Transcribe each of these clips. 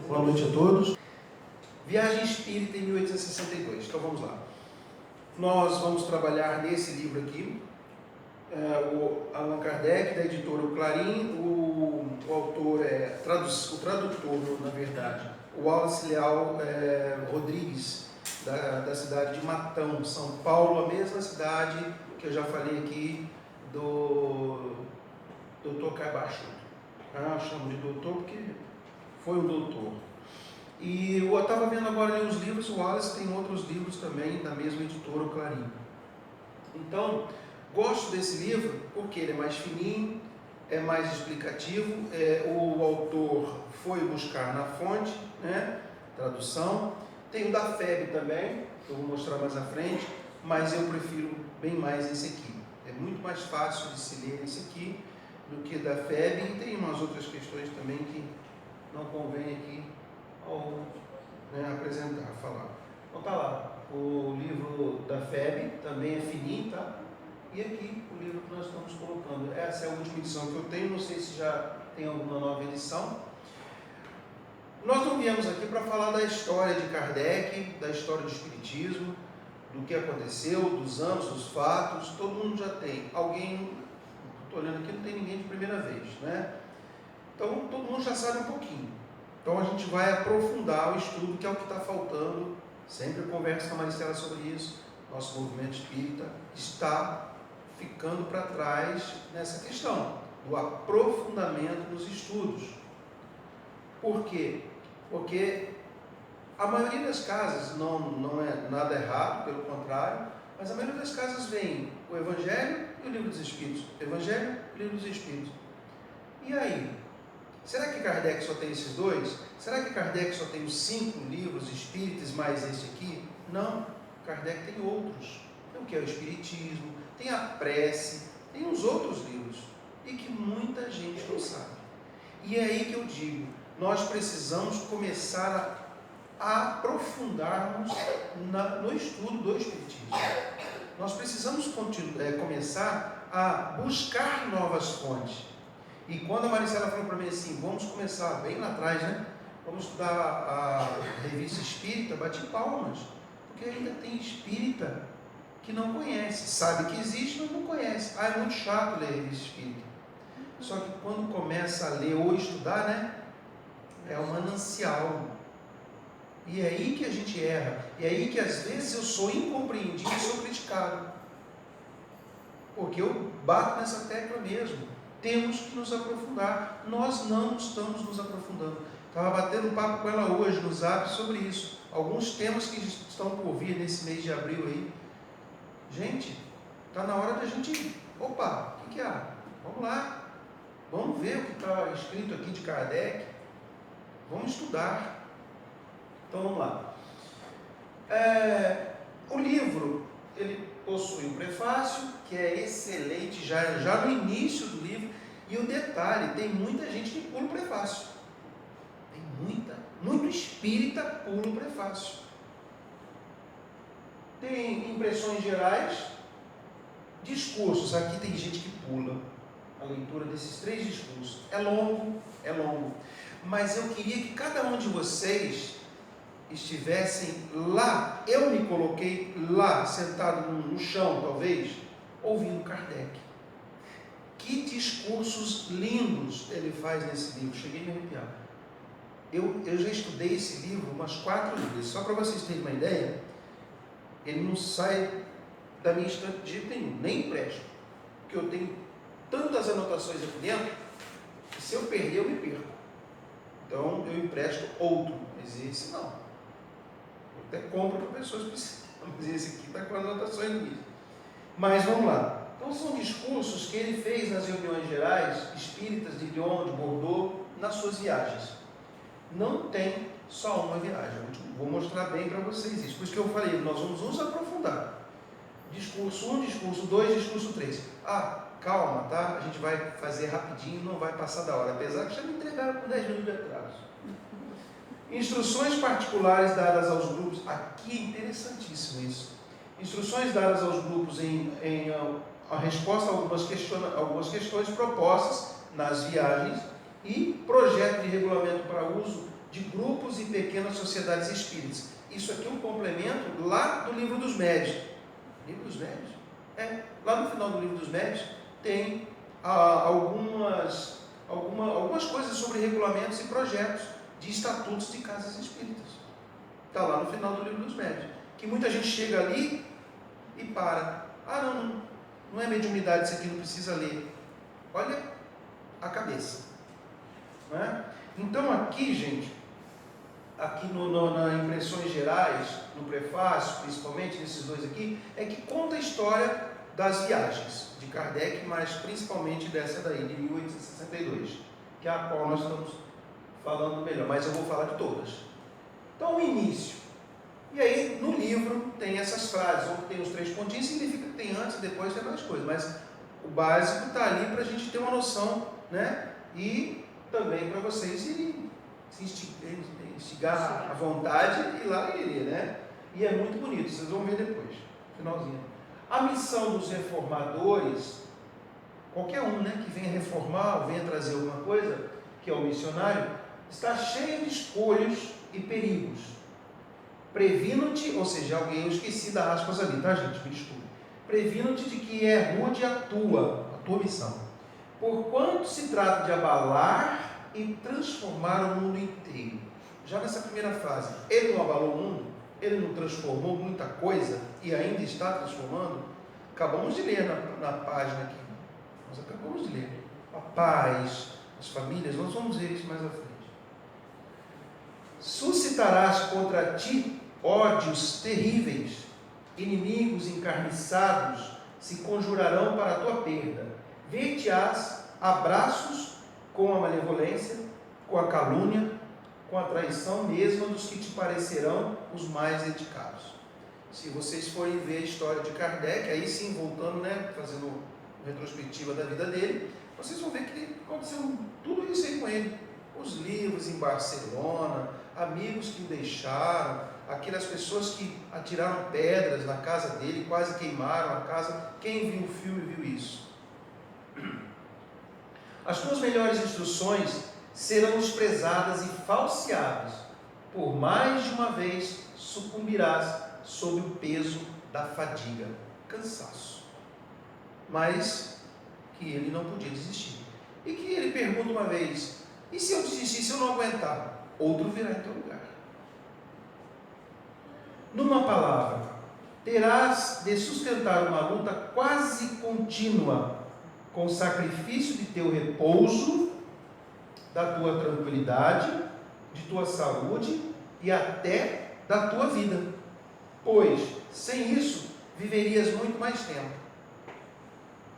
Boa noite a todos. Viagem Espírita em 1862. Então vamos lá. Nós vamos trabalhar nesse livro aqui. O Allan Kardec, da editora O Clarim. O autor o tradutor, na verdade, o Wallace Leal Rodrigues, da cidade de Matão, São Paulo, a mesma cidade que eu já falei aqui do Dr. Cabacho. Eu chamo de doutor porque foi um doutor. E eu estava vendo agora ali os livros, o Wallace tem outros livros também da mesma editora, o Clarim. Então, gosto desse livro porque ele é mais fininho, é mais explicativo, o autor foi buscar na fonte, né, tradução. Tem o da FEB também, que eu vou mostrar mais à frente, mas eu prefiro bem mais esse aqui. É muito mais fácil de se ler esse aqui do que da FEB, e tem umas outras questões também que não convém aqui apresentar, falar. Então tá lá, o livro da FEB também é fininho, tá? E aqui o livro que nós estamos colocando. Essa é a última edição que eu tenho, não sei se já tem alguma nova edição. Nós não viemos aqui para falar da história de Kardec, da história do Espiritismo, do que aconteceu, dos anos, dos fatos. Todo mundo já tem. Alguém, estou olhando aqui, não tem ninguém de primeira vez, né? Então todo mundo já sabe um pouquinho. Então a gente vai aprofundar o estudo, que é o que está faltando. Sempre eu converso com a Maricela sobre isso. Nosso movimento espírita está ficando para trás nessa questão do aprofundamento nos estudos. Por quê? Porque a maioria das casas, não é nada errado, pelo contrário, mas a maioria das casas vem o Evangelho e o Livro dos Espíritos. Evangelho e o Livro dos Espíritos. E aí? Será que Kardec só tem esses dois? Será que Kardec só tem os 5 livros espíritas mais esse aqui? Não, Kardec tem outros. Tem o que é o Espiritismo, tem a Prece, tem os outros livros, e que muita gente não sabe. E é aí que eu digo, nós precisamos começar a aprofundarmos no estudo do Espiritismo. Nós precisamos começar a buscar novas fontes. E quando a Maricela falou para mim assim, vamos começar bem lá atrás, né? Vamos estudar a revista espírita, bati palmas, porque ainda tem espírita que não conhece, sabe que existe, mas não conhece. É muito chato ler a revista espírita. Só que quando começa a ler ou estudar, né? É um manancial. E é aí que a gente erra. E é aí que às vezes eu sou incompreendido e sou criticado. Porque eu bato nessa tecla mesmo. Temos que nos aprofundar. Nós não estamos nos aprofundando. Estava batendo um papo com ela hoje no Zap sobre isso. Alguns temas que estão por vir nesse mês de abril aí. Gente, está na hora da gente... Opa, o que há? Vamos lá. Vamos ver o que está escrito aqui de Kardec. Vamos estudar. Então vamos lá. O livro, ele possui um prefácio, que é excelente, já no início do livro. E o detalhe, tem muita gente que pula o prefácio. Tem muito espírita pula o prefácio. Tem impressões gerais, discursos. Aqui tem gente que pula a leitura desses 3 discursos. É longo. Mas eu queria que cada um de vocês estivessem lá. Eu me coloquei lá, sentado no chão, talvez, ouvindo Kardec. Que discursos lindos ele faz nesse livro. Cheguei a me arrepiar. Eu já estudei esse livro umas 4 vezes. Só para vocês terem uma ideia, ele não sai da minha estante de jeito nenhum, nem empresto. Porque eu tenho tantas anotações aqui dentro, que se eu perder, eu me perco. Então, eu empresto outro, mas esse não. Eu até compro para pessoas que precisam, mas esse aqui está com anotações no início. Mas vamos lá. Então, são discursos que ele fez nas reuniões gerais, espíritas de Lyon, de Bordeaux, nas suas viagens. Não tem só uma viagem. Vou mostrar bem para vocês isso. Por isso que eu falei, nós vamos nos aprofundar. Discurso 1, discurso 2, discurso 3. Calma, tá? A gente vai fazer rapidinho, não vai passar da hora. Apesar que já me entregaram com 10 minutos de atraso. Instruções particulares dadas aos grupos. Aqui é interessantíssimo isso. Instruções dadas aos grupos em a resposta a algumas questões propostas nas viagens e projeto de regulamento para uso de grupos e pequenas sociedades espíritas. Isso aqui é um complemento lá do Livro dos Médios. Livro dos Médios? Lá no final do Livro dos Médios tem algumas coisas sobre regulamentos e projetos de estatutos de casas espíritas. Está lá no final do Livro dos Médios. Que muita gente chega ali e para. Não é mediunidade, isso aqui não precisa ler. Olha a cabeça. Não é? Então aqui, gente, aqui nas impressões gerais, no prefácio, principalmente nesses dois aqui, é que conta a história das viagens de Kardec, mas principalmente dessa daí, de 1862, que é a qual nós estamos falando melhor, mas eu vou falar de todas. Então, o início. E aí, no livro, tem essas frases, onde tem os 3 pontinhos, significa que tem antes e depois tem mais coisas, mas o básico está ali para a gente ter uma noção, né? E também para vocês irem se instigar à vontade e lá iria, né? E é muito bonito, vocês vão ver depois, finalzinho. A missão dos reformadores, qualquer um, né, que venha reformar ou venha trazer alguma coisa, que é o missionário, está cheia de escolhas e perigos. Previno-te, ou seja, alguém, eu esqueci da aspas ali, tá, gente? Me desculpe. Previno-te de que é rude a tua missão. Porquanto se trata de abalar e transformar o mundo inteiro. Já nessa primeira frase, ele não abalou o mundo, ele não transformou muita coisa e ainda está transformando. Acabamos de ler na página aqui. Nós acabamos de ler. A paz, as famílias, nós vamos ver isso mais à frente. Suscitarás contra ti ódios terríveis, inimigos encarniçados se conjurarão para a tua perda. Ver-te-ás abraços com a malevolência, com a calúnia, com a traição mesmo dos que te parecerão os mais dedicados. Se vocês forem ver a história de Kardec, aí sim, voltando, né, fazendo uma retrospectiva da vida dele, vocês vão ver que aconteceu tudo isso aí com ele. Os livros em Barcelona, amigos que o deixaram, aquelas pessoas que atiraram pedras na casa dele, quase queimaram a casa. Quem viu o filme viu isso. As tuas melhores instruções serão desprezadas e falseadas. Por mais de uma vez sucumbirás sob o peso da fadiga, cansaço. Mas que ele não podia desistir. E que ele pergunta uma vez: e se eu desistir, se eu não aguentar? Outro virá em teu lugar. Numa palavra, terás de sustentar uma luta quase contínua com o sacrifício de teu repouso, da tua tranquilidade, de tua saúde e até da tua vida. Pois, sem isso, viverias muito mais tempo.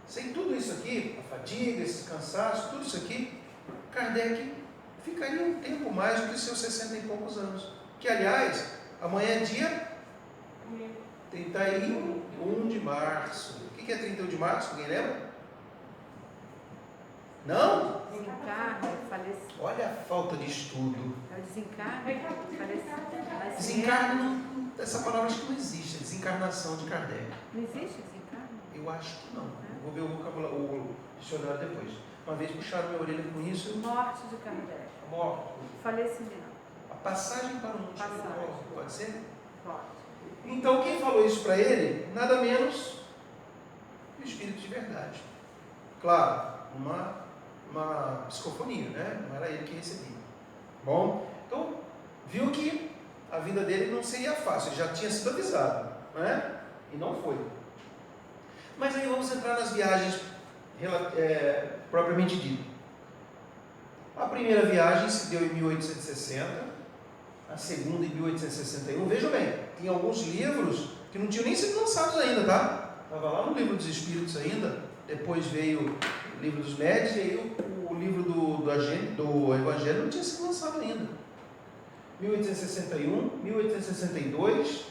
Sem tudo isso aqui, a fadiga, esse cansaço, tudo isso aqui, Kardec ficaria um tempo mais do que os seus 60 e poucos anos. Que, aliás, amanhã é dia 31 de março. O que é 31 de março? Ninguém lembra? Não? Desencarne, falecimento. Olha a falta de estudo. É o desencarne, falecimento. Desencarne, essa palavra acho que não existe, é desencarnação de Kardec. Não existe desencarne? Eu acho que não. Vou ver o dicionário depois. Uma vez puxaram minha orelha com isso. Morte de Kardec. Morte. Falecimento. A passagem para o mundo espiritual, pode ser? Pode. Então quem falou isso para ele, nada menos que o Espírito de verdade. Claro, uma psicofonia, né? Não era ele que recebia. Bom, então viu que a vida dele não seria fácil, ele já tinha sido avisado, né? E não foi. Mas aí vamos entrar nas viagens propriamente dito. A primeira viagem se deu em 1860, a segunda em 1861. Vejam bem, tinha alguns livros que não tinham nem sido lançados ainda, tá? Estava lá no Livro dos Espíritos ainda, depois veio o Livro dos Médios, e aí o livro do Evangelho não tinha sido lançado ainda. 1861, 1862,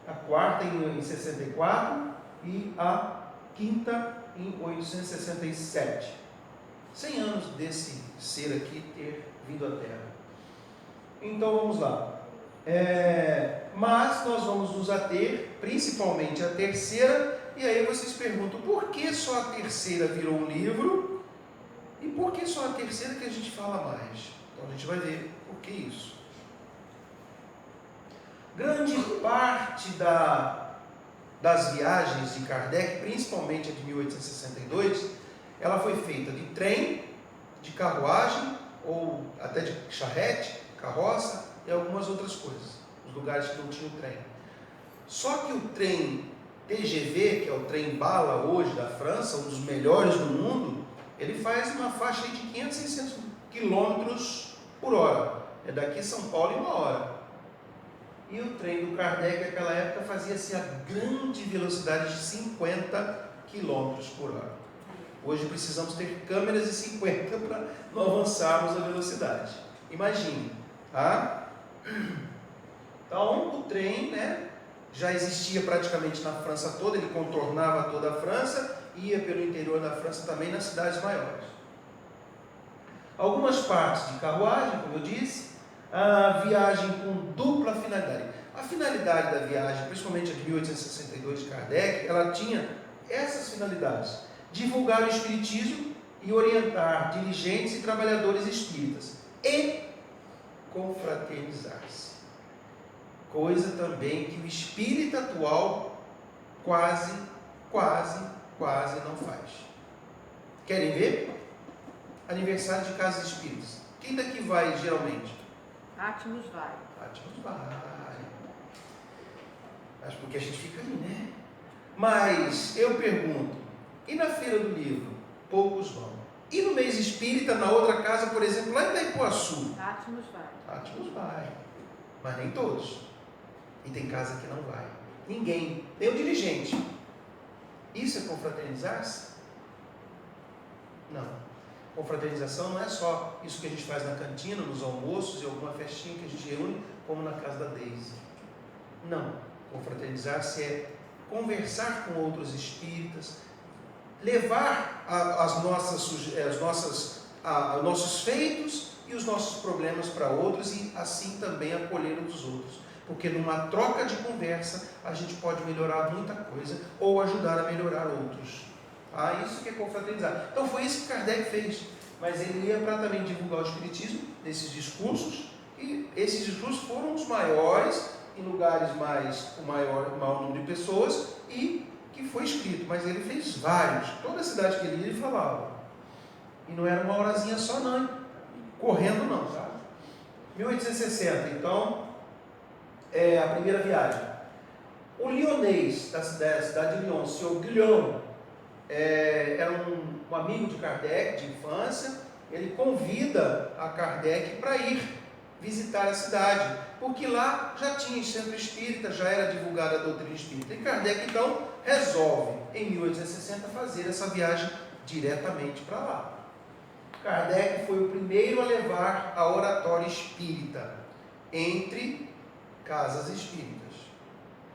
a quarta em 64 e a quinta em 1867. 100 anos desse ser aqui ter vindo à Terra. Então vamos lá. Mas nós vamos nos ater principalmente à terceira, e aí vocês perguntam, por que só a terceira virou um livro? E por que só a terceira que a gente fala mais? Então a gente vai ver por que isso. Grande parte das viagens de Kardec, principalmente a de 1862, ela foi feita de trem, de carruagem, ou até de charrete, carroça e algumas outras coisas, os lugares que não tinham trem. Só que o trem TGV, que é o trem bala hoje da França, um dos melhores do mundo, ele faz uma faixa de 500, 600 quilômetros por hora. É daqui a São Paulo em 1 hora. E o trem do Kardec naquela época fazia assim, a grande velocidade de 50 quilômetros por hora. Hoje precisamos ter câmeras de 50 para não avançarmos a velocidade. Imagine, tá? Então o trem, já existia praticamente na França toda, ele contornava toda a França, ia pelo interior da França também, nas cidades maiores. Algumas partes de carruagem, como eu disse, a viagem com dupla finalidade. A finalidade da viagem, principalmente a de 1862 de Kardec, ela tinha essas finalidades: divulgar o Espiritismo e orientar dirigentes e trabalhadores espíritas, e confraternizar-se. Coisa também que o espírita atual quase não faz. Querem ver? Aniversário de casas espíritas. Quem daqui vai geralmente? Átmos vai. Átmos vai. Mas porque a gente fica ali, né? Mas eu pergunto, e na Feira do Livro? Poucos vão. E no mês espírita, na outra casa, por exemplo, lá em Itaipuaçu? Átmos vai. Átmos vai. Mas nem todos. E tem casa que não vai. Ninguém. Nem o dirigente. Isso é confraternizar-se? Não. Confraternização não é só isso que a gente faz na cantina, nos almoços e alguma festinha que a gente reúne, como na casa da Deise. Não. Confraternizar-se é conversar com outros espíritas, levar os nossos feitos e os nossos problemas para outros e assim também acolher uns dos outros. Porque numa troca de conversa a gente pode melhorar muita coisa ou ajudar a melhorar outros. Isso que é confraternizar. Então foi isso que Kardec fez. Mas ele ia para também divulgar o Espiritismo nesses discursos, e esses discursos foram os maiores, em lugares com maior número de pessoas, e que foi escrito. Mas ele fez vários. Toda cidade que ele ia, ele falava. E não era uma horazinha só não, correndo não, sabe? 1860, então, é a primeira viagem. O lionês da cidade de Lyon, o senhor Guillaume, era um amigo de Kardec, de infância. Ele convida a Kardec para ir visitar a cidade, porque lá já tinha centro espírita, já era divulgada a doutrina espírita. E Kardec, então, resolve, em 1860, fazer essa viagem diretamente para lá. Kardec foi o primeiro a levar a oratória espírita entre casas espíritas.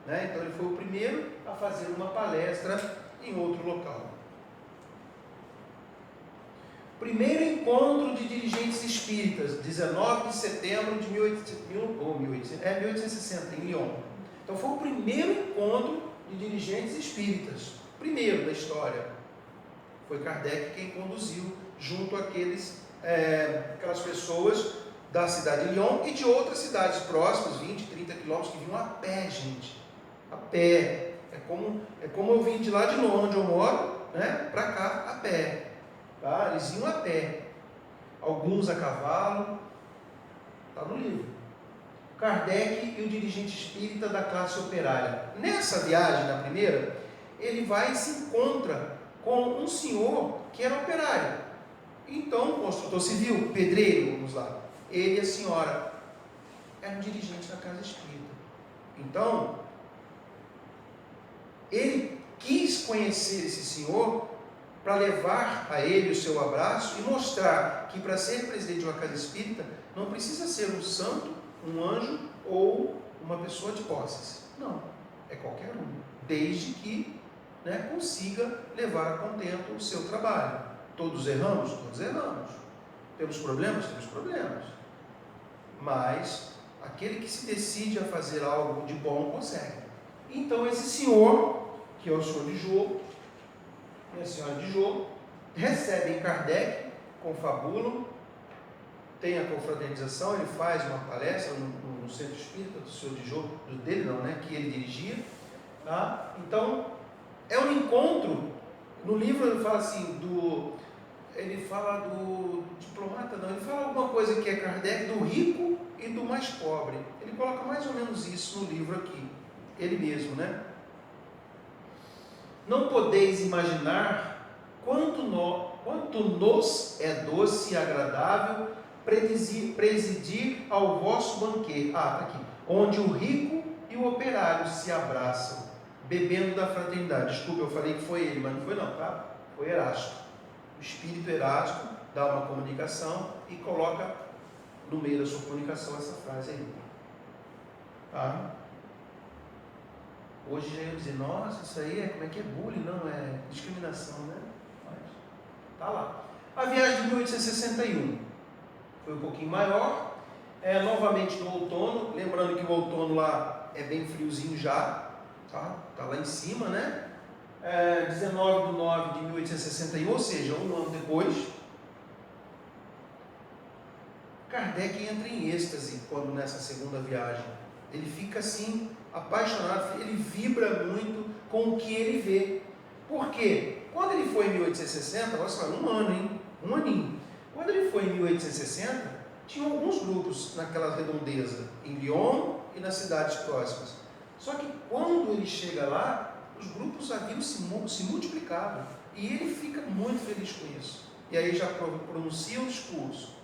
Então ele foi o primeiro a fazer uma palestra em outro local. Primeiro encontro de dirigentes espíritas, 19 de setembro de 1860, em Lyon. Então foi o primeiro encontro de dirigentes espíritas, primeiro da história. Foi Kardec quem conduziu, junto àquelas pessoas da cidade de Lyon e de outras cidades próximas, 20, 30 quilômetros, que vinham a pé, gente. A pé. É como eu vim de lá de longe, onde eu moro, para cá, a pé. Tá? Eles iam a pé. Alguns a cavalo. Está no livro. Kardec e o dirigente espírita da classe operária. Nessa viagem, na primeira, ele vai e se encontra com um senhor que era operário. Então, construtor civil, pedreiro, vamos lá. Ele e a senhora eram dirigentes da casa espírita. Então, ele quis conhecer esse senhor para levar a ele o seu abraço e mostrar que para ser presidente de uma casa espírita não precisa ser um santo, um anjo ou uma pessoa de posses. Não, é qualquer um, desde que consiga levar a contento o seu trabalho. Todos erramos? Todos erramos. Temos problemas? Temos problemas. Mas aquele que se decide a fazer algo de bom consegue. Então esse senhor, que é o senhor de Jô, e a senhora de Jô, recebem Kardec, confabulam, tem a confraternização, ele faz uma palestra no Centro Espírita do Senhor de Jô, dele não, né, que ele dirigia, tá? Então, é um encontro. No livro ele fala assim, ele fala do diplomata, não, ele fala alguma coisa que é Kardec, do rico e do mais pobre. Ele coloca mais ou menos isso no livro aqui, ele mesmo, né? Não podeis imaginar quanto nos é doce e agradável presidir ao vosso banquete, tá aqui, onde o rico e o operário se abraçam, bebendo da fraternidade. Desculpa, eu falei que foi ele, mas não foi não, tá? Foi Erasto. O espírito Erasto dá uma comunicação e coloca no meio da sua comunicação essa frase aí. Tá? Hoje já ia dizer, nossa, isso aí como é que é bullying? Não, é discriminação, né? Mas tá lá. A viagem de 1861 foi um pouquinho maior, novamente no outono, lembrando que o outono lá é bem friozinho já, tá lá em cima, né? 19/9/1861, ou seja, um ano depois, Kardec entra em êxtase quando nessa segunda viagem. Ele fica assim, apaixonado, ele vibra muito com o que ele vê. Por quê? Quando ele foi em 1860, nossa, um ano, hein? Um aninho. Quando ele foi em 1860, tinha alguns grupos naquela redondeza, em Lyon e nas cidades próximas. Só que quando ele chega lá, os grupos haviam se multiplicado. E ele fica muito feliz com isso. E aí já pronuncia o discurso,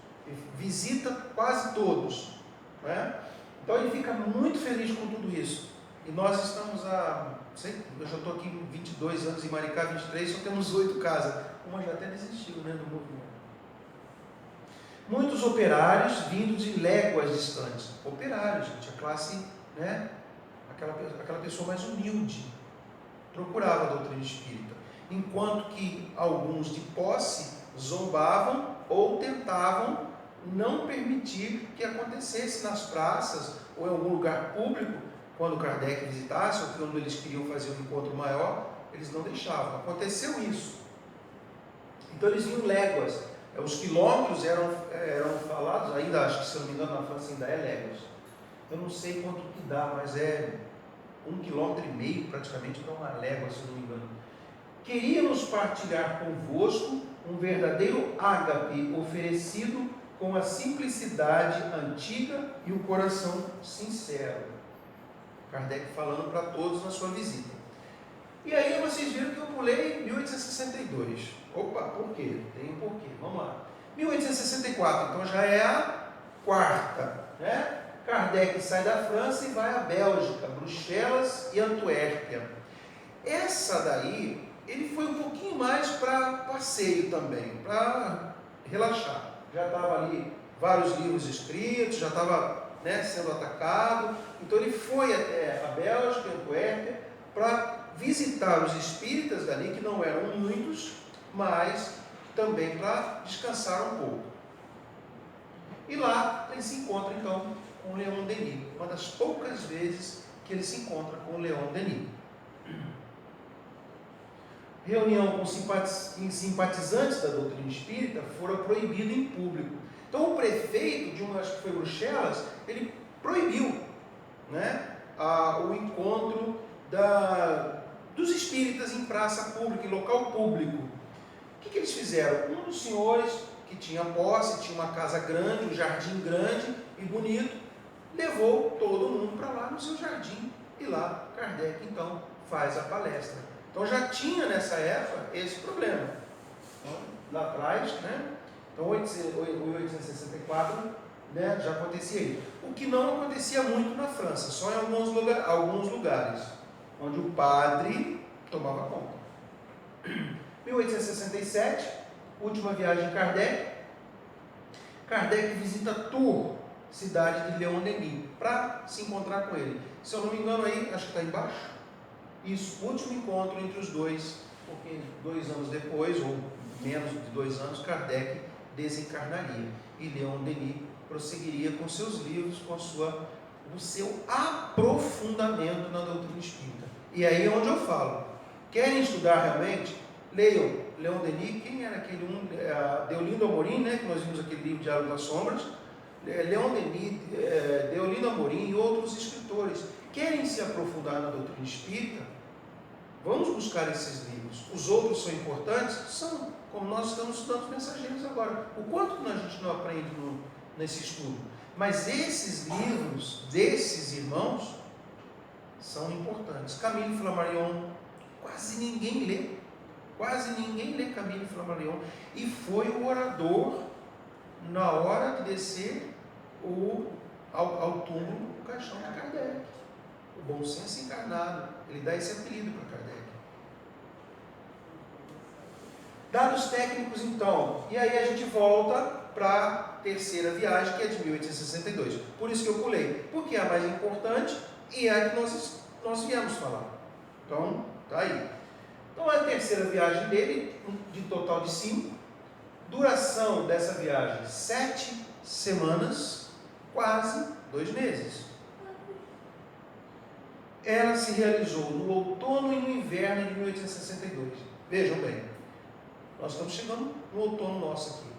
visita quase todos, né? Então ele fica muito feliz com tudo isso. E nós estamos eu já estou aqui 22 anos em Maricá, 23, só temos 8 casas. Uma já até desistiu, né, do movimento. Muitos operários vindo de léguas distantes. Operários, gente, a classe, né, aquela pessoa mais humilde, procurava a doutrina espírita. Enquanto que alguns de posse zombavam ou tentavam não permitir que acontecesse nas praças ou em algum lugar público, quando Kardec visitasse, ou quando eles queriam fazer um encontro maior, eles não deixavam. Aconteceu isso. Então eles vinham léguas. Os quilômetros eram falados, ainda acho que, se eu não me engano, na França ainda é léguas. Eu não sei quanto que dá, mas é 1,5 km praticamente, então uma légua, se eu não me engano. Queríamos partilhar convosco um verdadeiro ágape oferecido com a simplicidade antiga e o coração sincero. Kardec falando para todos na sua visita. E aí vocês viram que eu pulei 1862. Opa, por quê? Tem um porquê. Vamos lá. 1864, então já é a quarta, né? Kardec sai da França e vai à Bélgica, Bruxelas e Antuérpia. Essa daí, ele foi um pouquinho mais para passeio também, para relaxar. Já estava ali vários livros escritos, já estava, né, sendo atacado. Então ele foi até a Bélgica, Antuérpia, para visitar os espíritas dali, que não eram muitos, mas também para descansar um pouco. E lá ele se encontra então com Leon Denis, uma das poucas vezes que ele se encontra com Leon Denis. Reunião com simpatizantes da doutrina espírita fora proibida em público. Então o prefeito de acho que foi Bruxelas, ele proibiu, né, o encontro dos espíritas em praça pública, em local público. O que eles fizeram? Um dos senhores que tinha posse, tinha uma casa grande, um jardim grande e bonito, levou todo mundo para lá no seu jardim. E lá Kardec então faz a palestra. Então já tinha nessa época esse problema. Então, lá atrás, né? Então 1864, né, já acontecia isso. O que não acontecia muito na França, só em alguns lugares, onde o padre tomava conta. 1867, última viagem de Kardec. Kardec visita Tours, cidade de Leon Denis, para se encontrar com ele. Se eu não me engano aí, acho que está embaixo. Isso, último encontro entre os dois, porque 2 anos depois, ou menos de 2 anos, Kardec desencarnaria. E Leon Denis prosseguiria com seus livros, com o seu aprofundamento na doutrina espírita. E aí é onde eu falo, querem estudar realmente? Leiam Leon Denis, quem era aquele Deolindo Amorim, né, que nós vimos aquele livro Diálogo das Sombras, Leon Denis, Deolindo Amorim e outros escritores querem se aprofundar na doutrina espírita. Vamos buscar esses livros. Os outros são importantes? São, como nós estamos estudando os mensageiros agora. O quanto a gente não aprende nesse estudo? Mas esses livros desses irmãos são importantes. Camille Flammarion, quase ninguém lê. Quase ninguém lê Camille Flammarion. E foi o orador na hora de descer ao túmulo o caixão de Kardec. O bom senso encarnado. Ele dá esse apelido para Kardec. Dados técnicos, então. E aí a gente volta para a terceira viagem, que é de 1862. Por isso que eu pulei. Porque é a mais importante e é a que nós viemos falar. Então, tá aí. Então, a terceira viagem dele, de total de 5. Duração dessa viagem, 7 semanas, quase 2 meses. Ela se realizou no outono e no inverno de 1862. Vejam bem, nós estamos chegando no outono nosso aqui.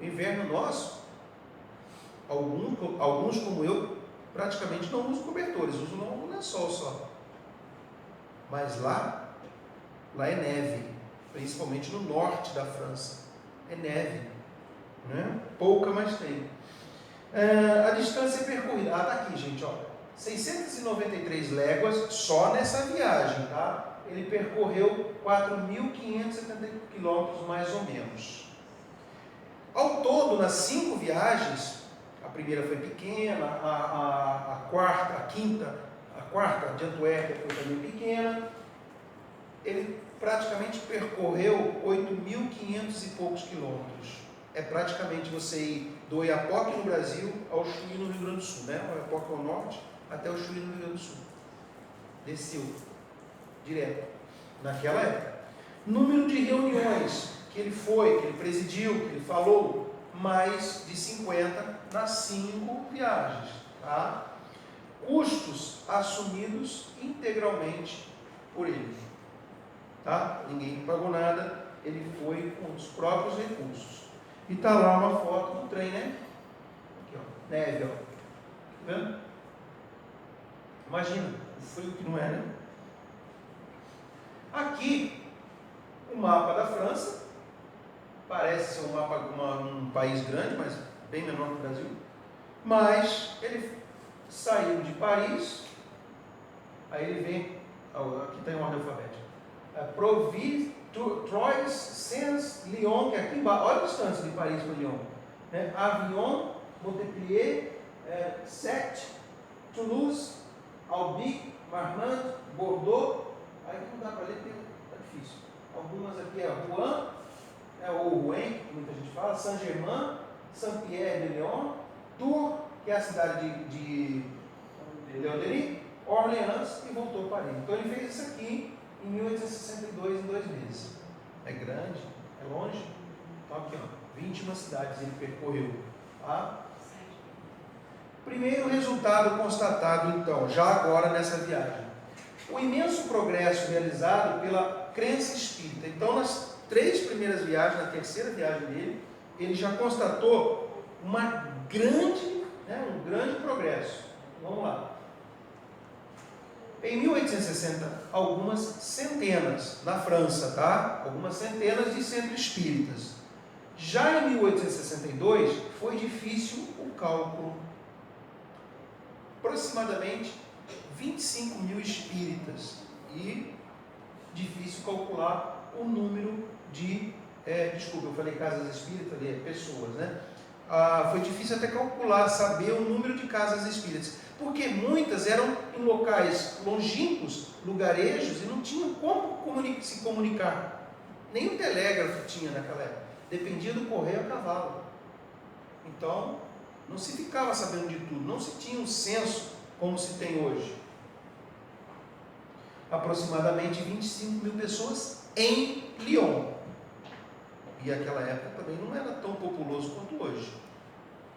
O inverno nosso, alguns como eu, praticamente não usam cobertores, usam um lençol só. Mas lá é neve, principalmente no norte da França. É neve, né? Pouca, mas tem. A distância percorrida, está aqui, gente, ó, 693 léguas só nessa viagem, tá? Ele percorreu 4.570 quilômetros, mais ou menos. Ao todo, nas 5 viagens, a primeira foi pequena, a quarta de Antuérpia foi também pequena, ele praticamente percorreu 8.500 e poucos quilômetros. É praticamente você ir do Oiapoque no Brasil ao Chuí no Rio Grande do Sul, né? O Oiapoque ao norte até o Chuí no Rio Grande do Sul. Desceu direto, naquela época. Número de reuniões que ele foi, que ele presidiu, que ele falou, mais de 50 nas 5 viagens. Tá? Custos assumidos integralmente por ele. Tá? Ninguém pagou nada, ele foi com os próprios recursos. E está lá uma foto do trem, né? Aqui, ó, neve, ó. Tá vendo? Imagina o frio que não é, né? Aqui, o mapa da França. Parece ser um país grande, mas bem menor que o Brasil. Mas ele saiu de Paris, aí ele vem, aqui está em ordem alfabética. Troyes, Sens, Lyon, que é aqui embaixo, olha a distância de Paris para Lyon. Né? Avignon, Montpellier, Sète, Toulouse, Albi, Marmande, Bordeaux. Aí não dá para ler, porque é difícil. Algumas aqui é Rouen, ou Rouen, que muita gente fala, Saint-Germain, Saint-Pierre-de-Lyon, Tours, que é a cidade de Leon-Denis, Orleans, e voltou para Paris. Então ele fez isso aqui em 1862, em 2 meses. É grande, é longe. Então aqui, ó, 21 cidades ele percorreu. Tá? Primeiro resultado constatado, então, já agora nessa viagem. O imenso progresso realizado pela crença espírita. Então, nas 3 primeiras viagens, na terceira viagem dele, ele já constatou um grande progresso. Vamos lá. Em 1860, algumas centenas, na França, tá? Algumas centenas de centros espíritas. Já em 1862, foi difícil o cálculo. Aproximadamente 25 mil espíritas. E difícil calcular o número de... desculpa, eu falei casas espíritas, ali, pessoas, né? Foi difícil até calcular, saber o número de casas espíritas. Porque muitas eram em locais longínquos, lugarejos, e não tinham como se comunicar. Nem o telégrafo tinha naquela época. Dependia do correio a cavalo. Então, não se ficava sabendo de tudo. Não se tinha um censo como se tem hoje. Aproximadamente 25 mil pessoas em Lyon. E aquela época também não era tão populoso quanto hoje.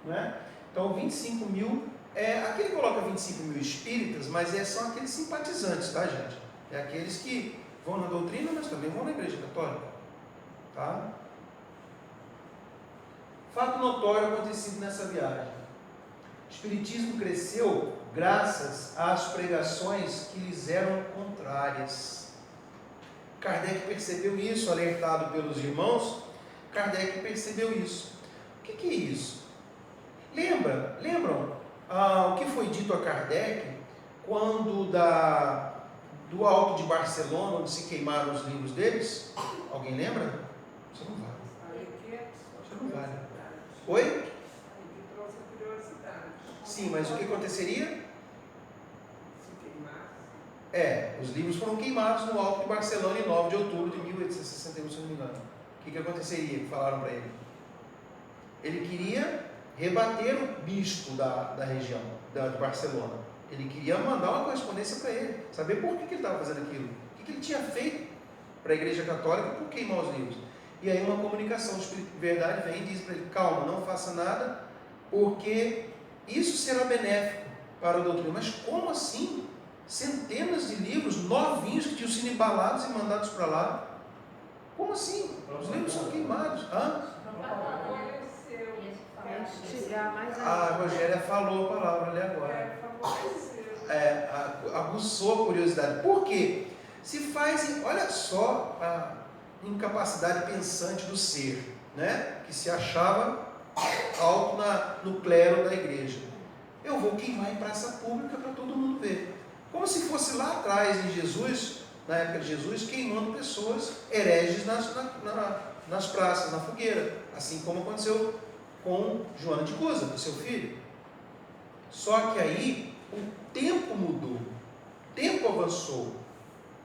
Não é? Então, 25 mil... aqui ele coloca 25 mil espíritas, mas são aqueles simpatizantes, tá, gente? É aqueles que vão na doutrina, mas também vão na igreja católica. Tá? Fato notório acontecido nessa viagem. O espiritismo cresceu graças às pregações que lhes eram contrárias. Kardec percebeu isso, alertado pelos irmãos. Kardec percebeu isso. O que é isso? Lembram o que foi dito a Kardec quando do Alto de Barcelona, onde se queimaram os livros deles? Alguém lembra? Você não vale. Você não vale. Oi? Sim, mas o que aconteceria? Os livros foram queimados no Alto de Barcelona em 9 de outubro de 1861, se não me engano. O que aconteceria? Que falaram para ele? Ele queria rebater o bispo da região, de Barcelona. Ele queria mandar uma correspondência para ele, saber por que ele estava fazendo aquilo, o que ele tinha feito para a Igreja Católica por queimar os livros. E aí uma comunicação de Espírito de Verdade vem e diz para ele: calma, não faça nada, porque isso será benéfico para a doutrina. Mas como assim? Centenas de livros novinhos que tinham sido embalados e mandados para lá. Como assim? Os livros são queimados. A Rogéria falou a palavra ali agora. Aguçou a curiosidade. Por quê? Se faz, olha só a incapacidade pensante do ser, né? Que se achava alto no clero da igreja. Eu vou queimar em praça pública para todo mundo ver. Como se fosse lá atrás em Jesus, na época de Jesus, queimando pessoas hereges nas praças, na fogueira. Assim como aconteceu com Joana de Cusa, com seu filho. Só que aí o tempo mudou, o tempo avançou,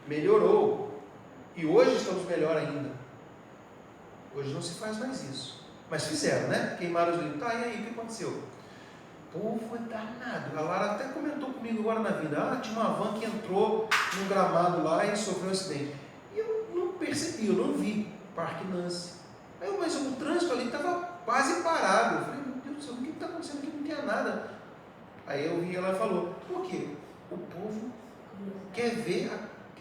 melhorou, e hoje estamos melhor ainda. Hoje não se faz mais isso. Mas fizeram, né? Queimaram os livros. Tá, e aí o que aconteceu? O povo é danado. A Lara até comentou comigo agora na vida. Tinha uma van que entrou num gramado lá e sofreu um acidente. E eu não percebi, eu não vi. Parque Nancy. Mas o trânsito ali estava quase parado. Eu falei: meu Deus do céu, o que está acontecendo aqui? Não tinha nada. Aí eu vi ela e falou: por quê? O povo quer ver,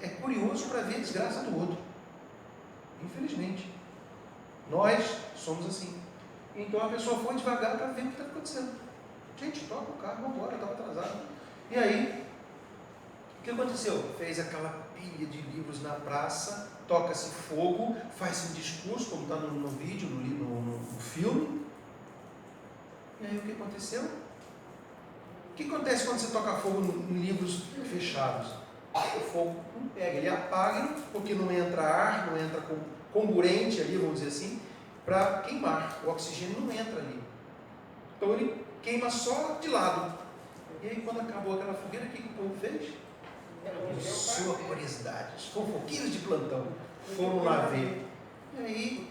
é curioso para ver a desgraça do outro. Infelizmente. Nós somos assim. Então a pessoa foi devagar para ver o que está acontecendo. Gente, toca o carro, vamos embora, estava atrasado. E aí, o que aconteceu? Fez aquela pilha de livros na praça, toca-se fogo, faz-se um discurso, como está no vídeo, no filme. E aí o que aconteceu? O que acontece quando você toca fogo em livros fechados? O fogo não pega, ele apaga, porque não entra ar, não entra comburente ali, vamos dizer assim, para queimar. O oxigênio não entra ali. Então ele queima só de lado. E aí quando acabou aquela fogueira, o que o povo fez? Sua curiosidade. Os fofoqueiros de plantão foram lá ver. E aí, o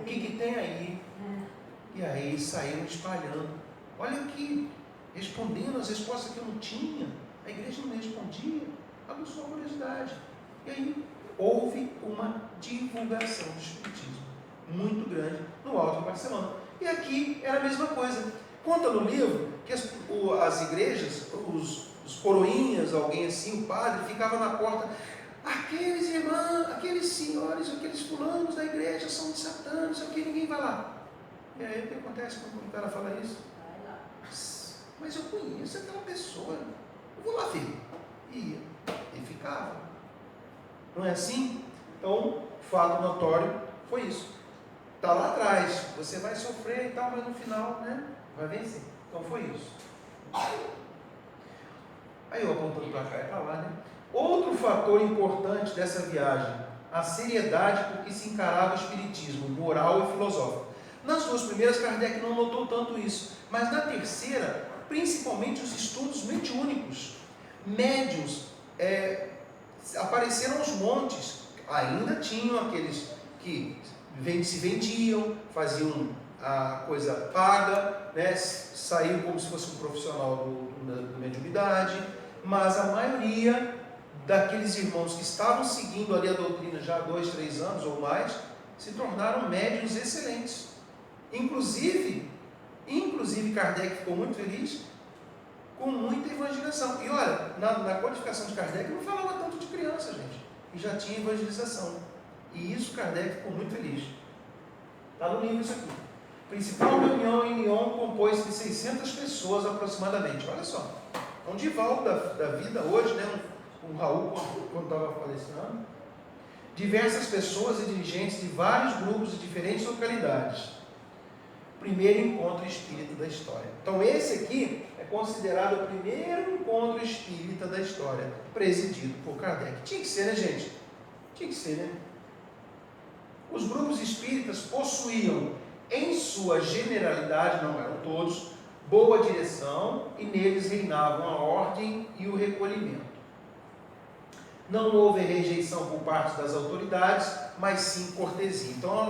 que tem aí? E aí saíram espalhando. Olha aqui, respondendo as respostas que eu não tinha. A igreja não respondia. Aguçou a curiosidade. E aí houve uma divulgação do espiritismo muito grande no Alto de Barcelona. E aqui era a mesma coisa. Conta no livro que as igrejas, os coroinhas, alguém assim, o padre, ficava na porta: aqueles irmãos, aqueles senhores, aqueles fulanos da igreja são de Satã, não sei o que, ninguém vai lá. E aí o que acontece quando o cara fala isso? Mas eu conheço aquela pessoa, eu vou lá ver. E ia, e ficava. Não é assim? Então, fato notório foi isso. Está lá atrás, você vai sofrer e tal, mas no final, né, vai vencer. Então foi isso. Aí eu apontando para cá e para lá, né? Outro fator importante dessa viagem, a seriedade com que se encarava o espiritismo, moral e filosófico. Nas duas primeiras, Kardec não notou tanto isso, mas na terceira, principalmente os estudos mediúnicos, médiuns, apareceram aos montes. Ainda tinham aqueles que se vendiam, faziam a coisa paga, né? Saíam como se fosse um profissional da mediunidade, mas a maioria daqueles irmãos que estavam seguindo ali a doutrina já há 2, 3 anos ou mais, se tornaram médiuns excelentes. Inclusive Kardec ficou muito feliz com muita evangelização. E olha, na codificação de Kardec não falava tanto de criança, gente, e já tinha evangelização. E isso Kardec ficou muito feliz. Está no livro isso aqui. Principal reunião em Lyon compôs-se de 600 pessoas aproximadamente. Olha só. É um Divaldo da vida hoje, né? Um Raul quando estava falecendo. Diversas pessoas e dirigentes de vários grupos de diferentes localidades. Primeiro encontro espírita da história. Então esse aqui é considerado o primeiro encontro espírita da história, presidido por Kardec. Tinha que ser, né, gente? Tinha que ser, né? Os grupos espíritas possuíam, em sua generalidade, não eram todos, boa direção e neles reinavam a ordem e o recolhimento. Não houve rejeição por parte das autoridades, mas sim cortesia. Então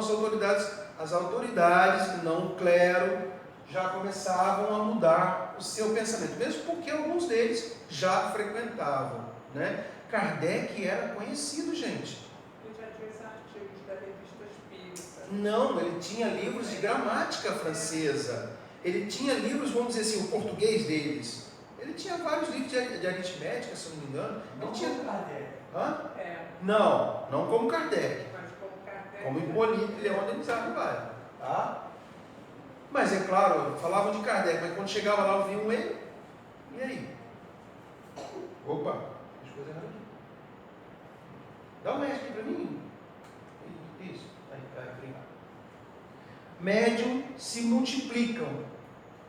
as autoridades, não o clero, já começavam a mudar o seu pensamento, mesmo porque alguns deles já frequentavam, né? Kardec era conhecido, gente. Eu já tinha esses artigos da Revista Espírita. Não, ele tinha livros de gramática francesa, ele tinha livros, vamos dizer assim, o português deles. Ele tinha vários livros de aritmética, se eu não me engano. Não Ele tinha... como Kardec. Hã? É, Não como Kardec. mas como Kardec. Como Hipólito e Leão Denis Arribas, tá? Mas é claro, falavam de Kardec, mas quando chegava lá ouviam ele, e aí? Opa, as coisas erradas aqui. Dá um médico aqui para mim. Isso, aí, obrigado. Médium se multiplicam,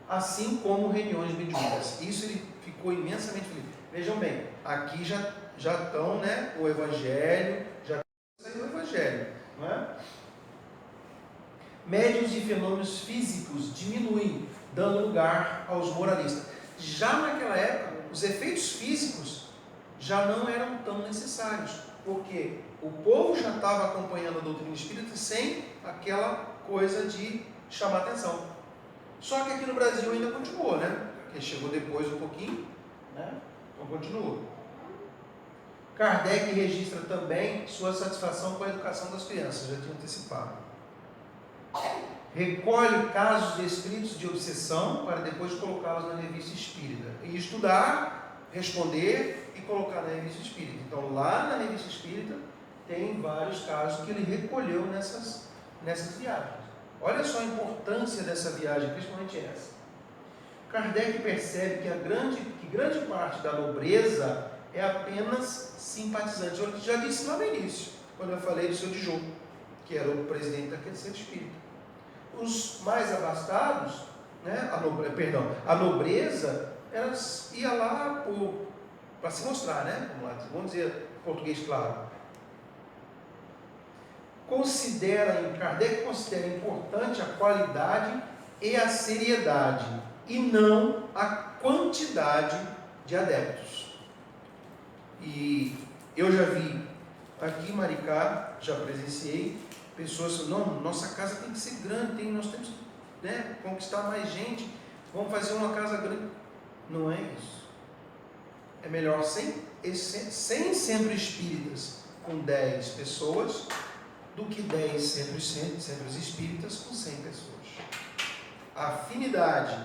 assim como reuniões mediúnicas. Isso ele ficou imensamente feliz. Vejam bem, aqui já estão, né, o Evangelho, já saiu o Evangelho, não é? Médiuns de fenômenos físicos diminuem, dando lugar aos moralistas. Já naquela época, os efeitos físicos já não eram tão necessários, porque o povo já estava acompanhando a doutrina espírita sem aquela coisa de chamar atenção. Só que aqui no Brasil ainda continuou, né? Porque chegou depois um pouquinho, né? Então continuou. Kardec registra também sua satisfação com a educação das crianças, já tinha antecipado. Recolhe casos descritos de obsessão para depois colocá-los na revista espírita. E estudar, responder e colocar na revista espírita. Então lá na revista espírita tem vários casos que ele recolheu nessas viagens. Olha só a importância dessa viagem, principalmente essa. Kardec percebe que grande parte da nobreza é apenas simpatizante. Eu já disse lá no início, quando eu falei do seu Dijô, que era o presidente daquele centro espírita. Os mais abastados, né, a nobreza, elas ia lá para se mostrar, né? Vamos dizer português claro. Kardec considera importante a qualidade e a seriedade, e não a quantidade de adeptos. E eu já vi aqui em Maricá, já presenciei pessoas que não, nossa casa tem que ser grande, nós temos que, né, conquistar mais gente, vamos fazer uma casa grande. Não é isso. É melhor 100 centros espíritas com 10 pessoas do que 10 centros espíritas com 100 pessoas. A afinidade,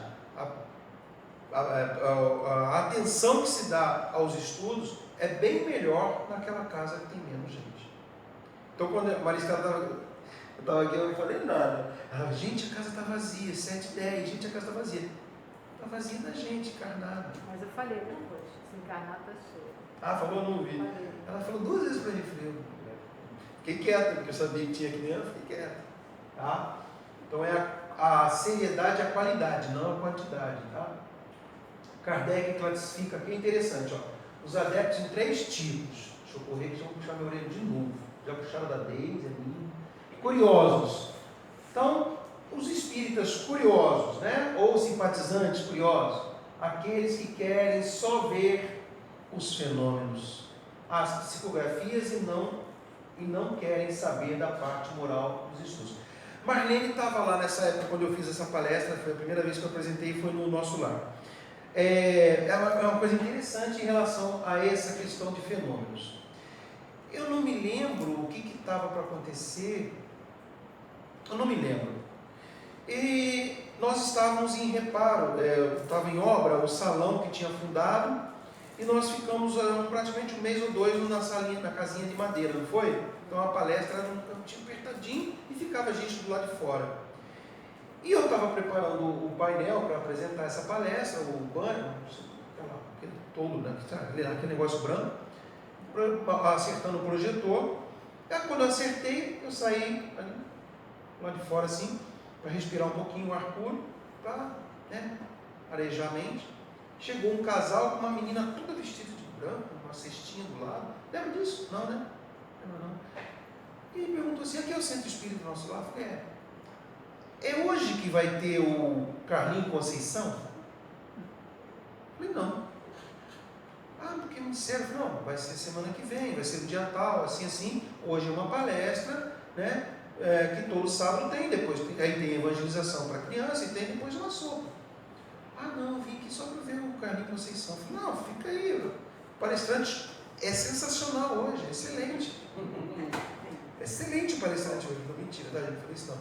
a atenção que se dá aos estudos é bem melhor naquela casa que tem menos gente. Então, quando a Maristela estava aqui, eu não falei nada. Ela, gente, a casa está vazia, 7, 10, gente, a casa está vazia. Está vazia da gente, encarnada. Mas eu falei depois, se encarnar a pessoa. Ah, falou? Não ouvi. Falei. Ela falou 2 vezes para mim, falei, fiquei quieto, porque eu sabia que tinha aqui dentro, fiquei quieto. Tá? Então, é a seriedade e a qualidade, não a quantidade. Tá? Kardec classifica aqui, é interessante, ó, os adeptos em 3 tipos. Deixa eu correr, deixa eu puxar meu orelha de novo. Já puxaram da Deise, a mim. Curiosos. Então, os espíritas curiosos, né? Ou simpatizantes curiosos, aqueles que querem só ver os fenômenos, as psicografias e não querem saber da parte moral dos estudos. Marlene estava lá nessa época, quando eu fiz essa palestra, foi a primeira vez que eu apresentei, foi no nosso lar. É uma coisa interessante em relação a essa questão de fenômenos. Eu não me lembro o que estava para acontecer, eu não me lembro. E nós estávamos em reparo, estava em obra o salão que tinha fundado, e nós ficamos praticamente um mês ou dois na salinha, na casinha de madeira, não foi? Então a palestra era num cantinho apertadinho e ficava a gente do lado de fora. E eu estava preparando o painel para apresentar essa palestra, o banner, aquele todo, né, aquele negócio branco, acertando o projetor. Aí, quando eu acertei, eu saí ali, lá de fora assim, para respirar um pouquinho o ar puro, para arejar a mente. Chegou um casal com uma menina toda vestida de branco, uma cestinha do lado. Lembra disso? Não, né? Lembra não. E ele perguntou assim: aqui é o centro espírita do nosso lado? Eu falei: é hoje que vai ter o Carlinho Conceição? Eu falei: não. Ah, porque me disseram, não, vai ser semana que vem, vai ser no dia tal, assim, hoje é uma palestra, né, que todo sábado tem, depois aí tem evangelização para criança e tem depois uma sopa. Ah, não, eu vim aqui só para ver o Carlinho Conceição. Eu falei: não, fica aí, o palestrante é sensacional hoje, é excelente. Excelente o palestrante hoje, não, mentira, tá, gente, não falei isso não.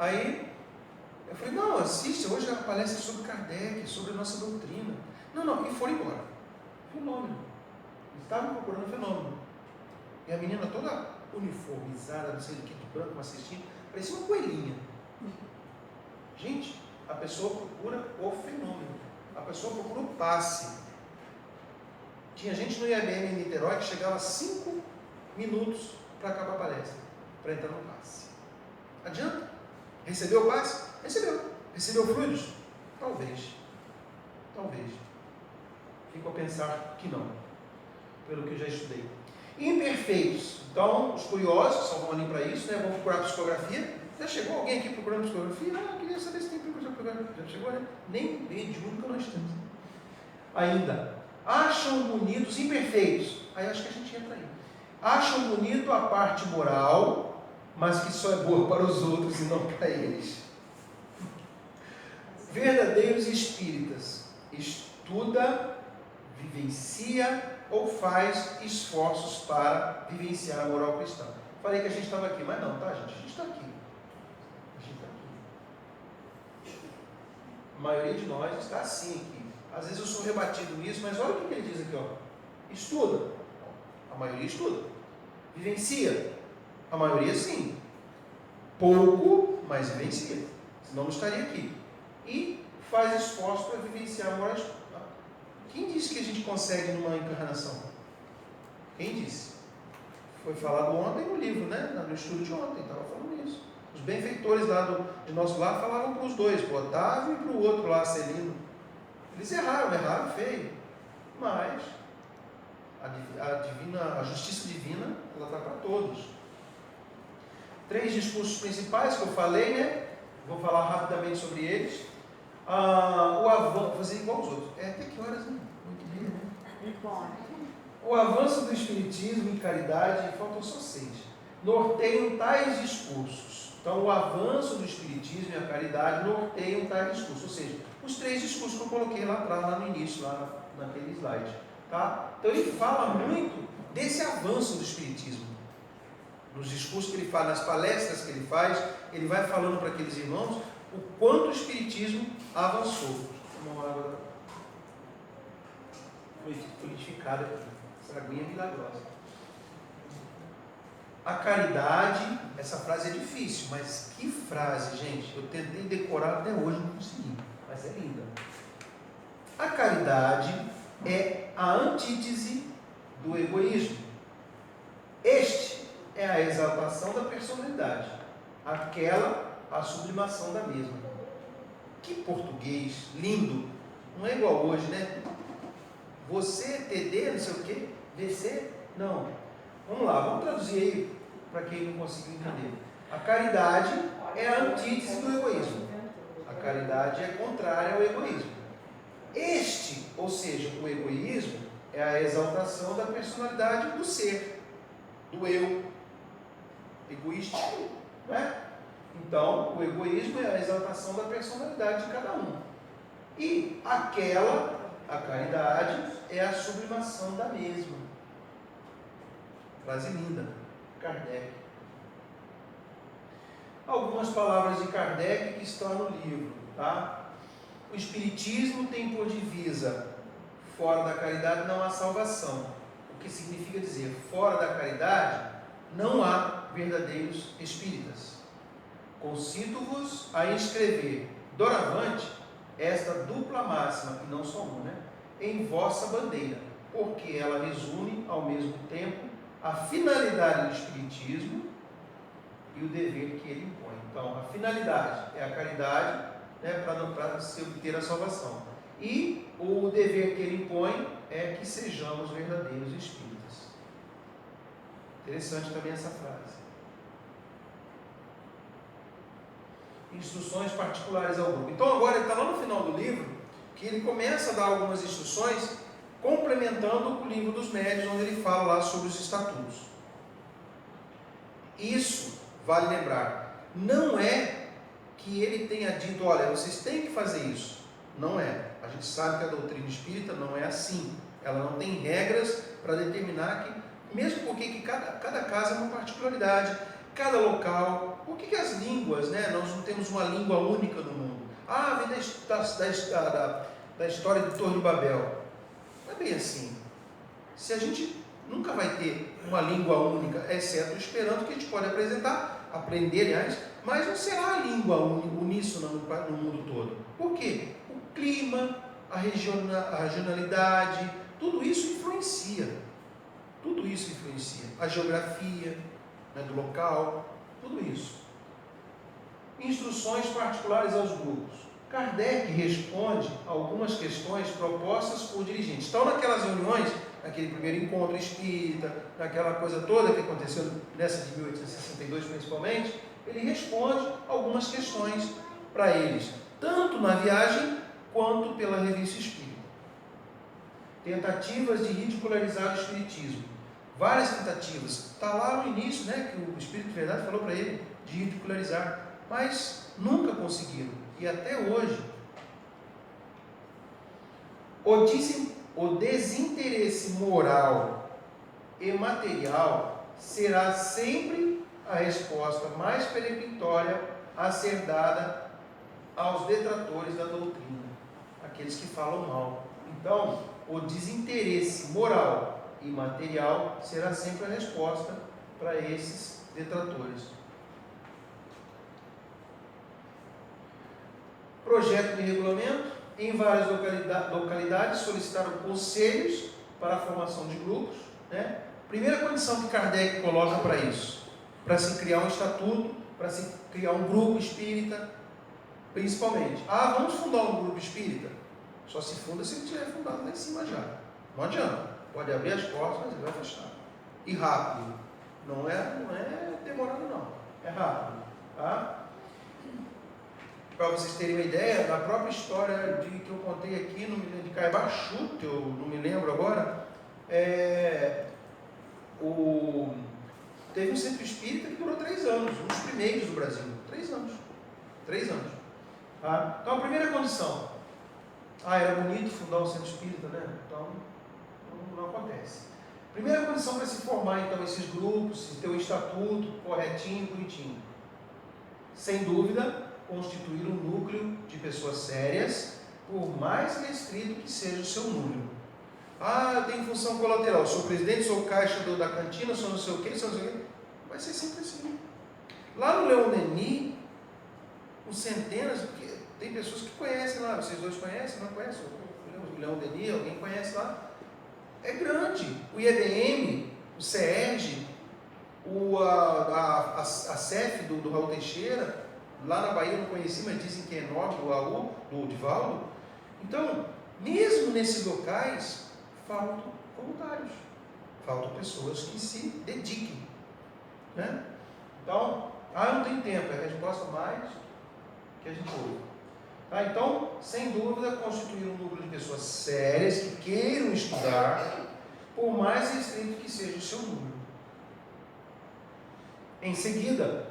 Aí, eu falei: não, assiste, hoje é uma palestra sobre Kardec, sobre a nossa doutrina. Não, e foram embora. Fenômeno. Eles estavam procurando fenômeno. E a menina toda uniformizada, não sei do que, de branco, uma cestinha, parecia uma coelhinha. Gente, a pessoa procura o fenômeno. A pessoa procura o passe. Tinha gente no IABM em Niterói que chegava a 5 minutos para acabar a palestra, para entrar no passe. Adianta? Recebeu o passe? Recebeu. Recebeu fluidos? Talvez. Fico a pensar que não, pelo que eu já estudei. Imperfeitos. Então, os curiosos só vão ali para isso, né? Vão procurar psicografia. Já chegou alguém aqui procurando psicografia? Ah, eu queria saber se tem psicografia. Já chegou, né? Nem mediúnica nós temos. Ainda. Acham bonitos imperfeitos. Aí acho que a gente entra aí. Acham bonito a parte moral, mas que só é boa para os outros e não para eles. Verdadeiros espíritas. Estuda, vivencia ou faz esforços para vivenciar a moral cristã. Falei que a gente estava aqui, mas não, tá, gente? A gente está aqui. A maioria de nós está assim aqui. Às vezes eu sou rebatido nisso, mas olha o que ele diz aqui, ó. Estuda. A maioria estuda. Vivencia. A maioria sim. Pouco, mas vivencia. Senão não estaria aqui. E faz esforço para vivenciar a moral cristã. Quem disse que a gente consegue numa encarnação? Quem disse? Foi falado ontem no livro, né? No estudo de ontem, estava falando isso. Os benfeitores lá de nosso lar falavam para os dois, para o Otávio e para o outro lá, Celino. Eles erraram feio. Mas a justiça divina, ela está para todos. 3 discursos principais que eu falei, né? Vou falar rapidamente sobre eles. O avanço, vou fazer igual aos outros. Até que horas, né? 8h30, né? O avanço do Espiritismo em caridade, faltam só 6. Norteiam tais discursos. Então, o avanço do Espiritismo e a caridade norteiam tais discursos. Ou seja, os 3 discursos que eu coloquei lá atrás, lá no início, lá naquele slide. Tá? Então, ele fala muito desse avanço do Espiritismo. Nos discursos que ele faz, nas palestras que ele faz, ele vai falando para aqueles irmãos o quanto o Espiritismo avançou. Uma água fluidificada aqui. Essa aguinha é milagrosa. A caridade, essa frase é difícil, mas que frase, gente. Eu tentei decorar até hoje, não consegui, mas é linda. A caridade é a antítese do egoísmo. Este é a exaltação da personalidade, aquela a sublimação da mesma. Que português lindo! Não é igual hoje, né? Você, TD, não sei o quê, VC, não. Vamos lá, vamos traduzir aí para quem não conseguiu entender. A caridade é a antítese do egoísmo. A caridade é contrária ao egoísmo. Este, ou seja, o egoísmo, é a exaltação da personalidade do ser, do eu. Egoístico, não é? Então, o egoísmo é a exaltação da personalidade de cada um. E a caridade, é a sublimação da mesma. Frase linda. Kardec. Algumas palavras de Kardec que estão no livro, tá? O Espiritismo tem por divisa fora da caridade não há salvação. O que significa dizer, fora da caridade não há verdadeiros espíritas. Concito-vos a inscrever doravante esta dupla máxima, e não só uma, né, em vossa bandeira, porque ela resume ao mesmo tempo a finalidade do Espiritismo e o dever que ele impõe. Então, a finalidade é a caridade, né, para se obter a salvação. E o dever que ele impõe é que sejamos verdadeiros espíritas. Interessante também essa frase. Instruções particulares ao grupo. Então agora ele está lá no final do livro, que ele começa a dar algumas instruções, complementando o livro dos médiuns, onde ele fala lá sobre os estatutos. Isso, vale lembrar, não é que ele tenha dito, olha, vocês têm que fazer isso. Não é. A gente sabe que a doutrina espírita não é assim. Ela não tem regras para determinar que, mesmo porque que cada caso é uma particularidade, cada local. Por que as línguas, né? Nós não temos uma língua única no mundo? Ah, vem da história do Torre de Babel. Não é bem assim. Se a gente nunca vai ter uma língua única, exceto o Esperanto, que a gente pode aprender, aliás, mas não será a língua uníssona no mundo todo. Por quê? O clima, a regionalidade, tudo isso influencia. Tudo isso influencia. A geografia, né, do local, tudo isso. Instruções particulares aos grupos. Kardec responde a algumas questões propostas por dirigentes. Então, naquelas reuniões, naquele primeiro encontro espírita, naquela coisa toda que aconteceu nessa de 1862 principalmente, ele responde algumas questões para eles, tanto na viagem quanto pela revista espírita. Tentativas de ridicularizar o espiritismo. Várias tentativas. Está lá no início, né, que o Espírito de Verdade falou para ele de ridicularizar, mas nunca conseguiram. E até hoje, o desinteresse moral e material será sempre a resposta mais peremptória a ser dada aos detratores da doutrina, aqueles que falam mal. Então, o desinteresse moral e material será sempre a resposta para esses detratores. Projeto de regulamento. Em várias localidades solicitaram conselhos para a formação de grupos, né? Primeira condição que Kardec coloca para isso, para se criar um estatuto, para se criar um grupo espírita, principalmente. Ah, vamos fundar um grupo espírita? Só se funda se ele tiver fundado lá em cima já. Não adianta. Pode abrir as portas, mas ele vai fechar. E rápido. Não é demorado, não. É rápido. Tá? Para vocês terem uma ideia, na própria história que eu contei aqui, de Caibachuto, eu não me lembro agora, teve um centro espírita que durou 3 anos, um dos primeiros do Brasil. 3 anos. 3 anos. Tá? Então, a primeira condição. Era bonito fundar um centro espírita, né? Então, não acontece. Primeira condição para se formar, então, esses grupos, ter um estatuto corretinho, bonitinho. Sem dúvida, constituir um núcleo de pessoas sérias, por mais restrito que seja o seu número. Ah, eu tenho função colateral, sou presidente, sou caixa da cantina, sou não sei o quê, sou não sei o quê. Vai ser sempre assim. Lá no Leon Denis, com centenas, tem pessoas que conhecem lá, vocês dois conhecem, não conhecem? O Leon Denis, alguém conhece lá? É grande. O IEDM, o CERJ, a CEF do Raul Teixeira, lá na Bahia eu não conheci, mas dizem que é enorme, o AU, do Divaldo. Então, mesmo nesses locais, faltam voluntários, faltam pessoas que se dediquem. Né? Então, não tem tempo, é a resposta mais que a gente ouve. Tá? Então, sem dúvida, constituir um núcleo de pessoas sérias que queiram estudar, por mais restrito que seja o seu número. Em seguida,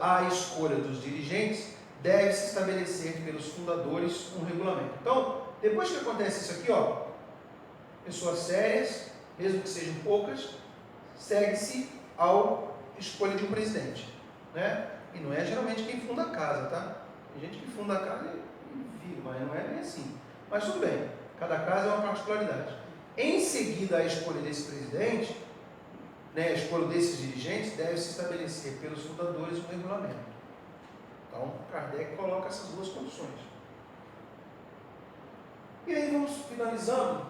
a escolha dos dirigentes deve se estabelecer pelos fundadores um regulamento. Então, depois que acontece isso aqui, pessoas sérias, mesmo que sejam poucas, segue-se a escolha de um presidente, né? E não é geralmente quem funda a casa, tá? Tem gente que funda a casa e vive, mas não é bem assim. Mas tudo bem. Cada caso é uma particularidade. Em seguida, a escolha desse presidente, né, a escolha desses dirigentes, deve se estabelecer pelos fundadores um regulamento. Então, Kardec coloca essas duas condições. E aí vamos finalizando,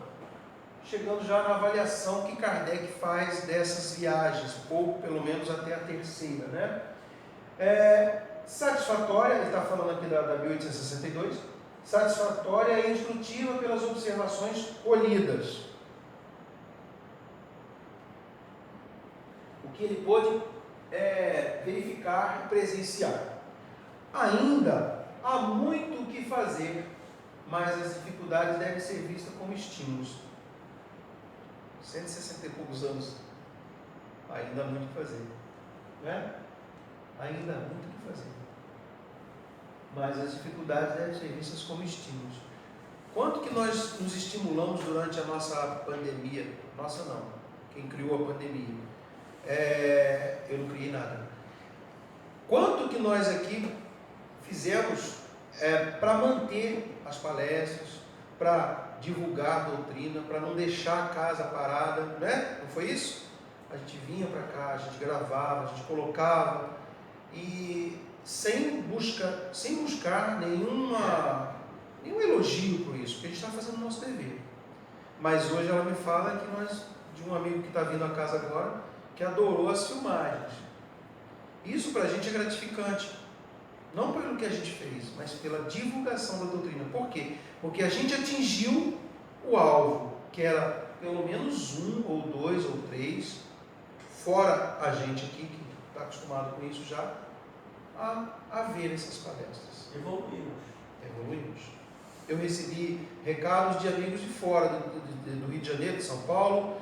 chegando já na avaliação que Kardec faz dessas viagens, ou pelo menos até a terceira, né? Satisfatória, ele está falando aqui da 1862, satisfatória e instrutiva pelas observações colhidas. O que ele pôde verificar e presenciar. Ainda há muito o que fazer, mas as dificuldades devem ser vistas como estímulos. 160 e poucos anos, ainda há muito o que fazer, né? Ainda há muito o que fazer, mas as dificuldades devem ser vistas como estímulos. Quanto que nós nos estimulamos durante a nossa pandemia? Nossa não, quem criou a pandemia? Eu não criei nada. Quanto que nós aqui fizemos para manter as palestras, para divulgar a doutrina, para não deixar a casa parada, né? Não foi isso? A gente vinha para cá, a gente gravava, a gente colocava, e sem buscar nenhum elogio por isso, porque a gente está fazendo o nosso dever. Mas hoje ela me fala que de um amigo que está vindo à casa agora, que adorou as filmagens. Isso para a gente é gratificante. Não pelo que a gente fez, mas pela divulgação da doutrina. Por quê? Porque a gente atingiu o alvo, que era pelo menos 1 ou 2 ou 3, fora a gente aqui, que está acostumado com isso já, a ver essas palestras. Evoluímos. Eu recebi recados de amigos de fora, do Rio de Janeiro, de São Paulo,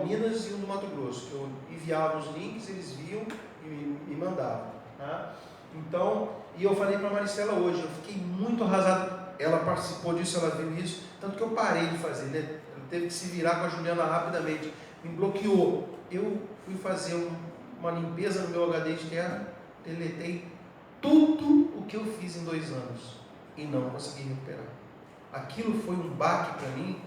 Minas e um do Mato Grosso, que eu enviava os links, eles viam e me mandavam. Tá? Então, e eu falei para a Maricela hoje, eu fiquei muito arrasado, ela participou disso, ela viu isso, tanto que eu parei de fazer, né? Ela teve que se virar com a Juliana rapidamente, me bloqueou. Eu fui fazer uma limpeza no meu HD externo, deletei tudo o que eu fiz em 2 anos e não consegui recuperar. Aquilo foi um baque para mim,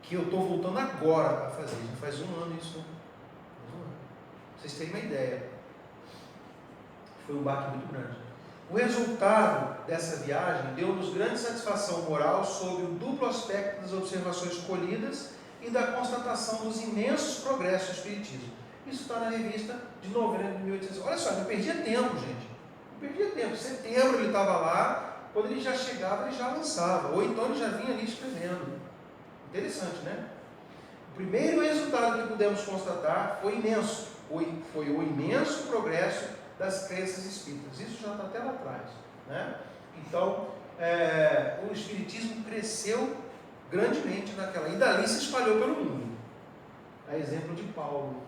que eu estou voltando agora a fazer. Já faz 1 ano isso. Pra vocês terem uma ideia. Foi um baque muito grande. O resultado dessa viagem deu-nos grande satisfação moral sobre o duplo aspecto das observações colhidas e da constatação dos imensos progressos do Espiritismo. Isso está na revista de novembro de 1800. Olha só, eu perdia tempo, gente. Eu perdia tempo. Em setembro ele estava lá, quando ele já chegava, ele já lançava. Ou então ele já vinha ali escrevendo. Interessante, né? O primeiro resultado que pudemos constatar foi imenso. Foi o imenso progresso das crenças espíritas. Isso já está até lá atrás, né? Então, o Espiritismo cresceu grandemente naquela. E dali se espalhou pelo mundo. A exemplo de Paulo.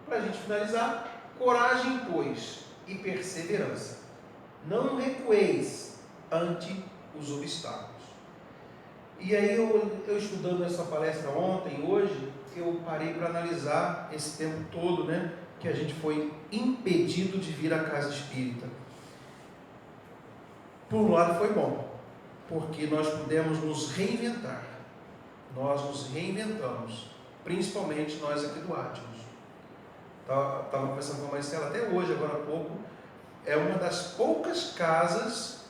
Para a gente finalizar, coragem, pois, e perseverança. Não recueis ante os obstáculos. E aí eu estudando essa palestra ontem, hoje, eu parei para analisar esse tempo todo, né, que a gente foi impedido de vir à casa espírita. Por um lado foi bom, porque nós pudemos nos reinventar. Nós nos reinventamos, principalmente nós aqui do Átimos. Estava conversando com a Maricela até hoje, agora há pouco. É uma das poucas casas,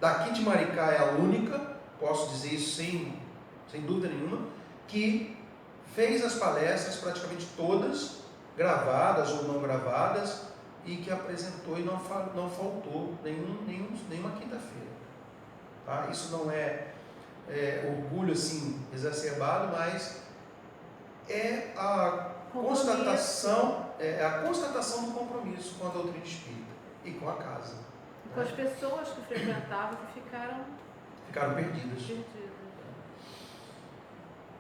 daqui de Maricá é a única, posso dizer isso sem dúvida nenhuma, que fez as palestras, praticamente todas, gravadas ou não gravadas, e que apresentou e não faltou nenhuma quinta-feira. Tá? Isso não é orgulho assim exacerbado, mas é a constatação do compromisso com a doutrina espírita e com a casa. Com as pessoas que frequentavam que ficaram perdidas.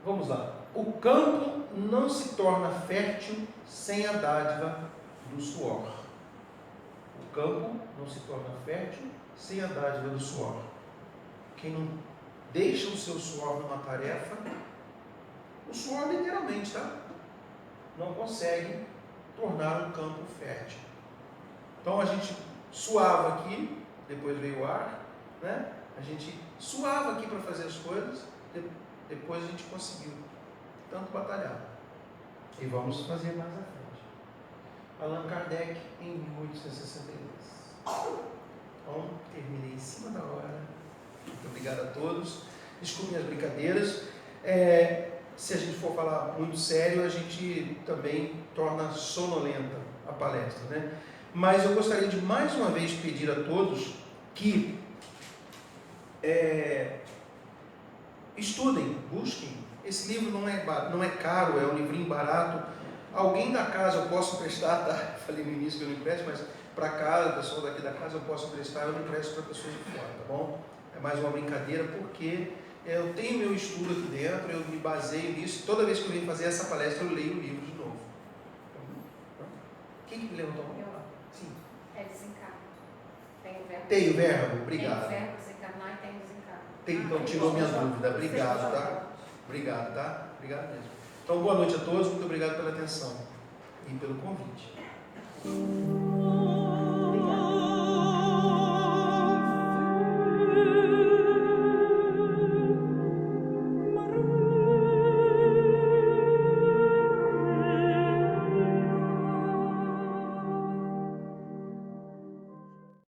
Vamos lá. O campo não se torna fértil sem a dádiva do suor. O campo não se torna fértil sem a dádiva do suor. Quem não deixa o seu suor numa tarefa, o suor literalmente, tá? Não consegue tornar um campo fértil. Então a gente suava aqui, depois veio o ar, né? A gente suava aqui para fazer as coisas, depois a gente conseguiu tanto batalhar. E vamos fazer mais à frente. Allan Kardec, em 1862. Então, terminei em cima da hora. Muito obrigado a todos. Desculpem as brincadeiras. Se a gente for falar muito sério, a gente também torna sonolenta a palestra, né? Mas eu gostaria de mais uma vez pedir a todos que estudem, busquem. Esse livro não é caro, é um livrinho barato. Alguém da casa eu posso emprestar, tá? Falei no início que eu não empresto, mas para casa, o pessoal daqui da casa eu posso emprestar, eu não empresto para pessoas de fora, tá bom? É mais uma brincadeira, porque eu tenho meu estudo aqui dentro, eu me baseio nisso. Toda vez que eu venho fazer essa palestra, eu leio o livro de novo. Quem que me levantou a mão? Sim. É desencarno. Tem o verbo. Tem o verbo, obrigado. Tem o verbo desencarnar e tem o desencarno. Então, tirou minha dúvida. Obrigado, tá? Obrigado, tá? Obrigado mesmo. Então, boa noite a todos. Muito obrigado pela atenção e pelo convite. Obrigada.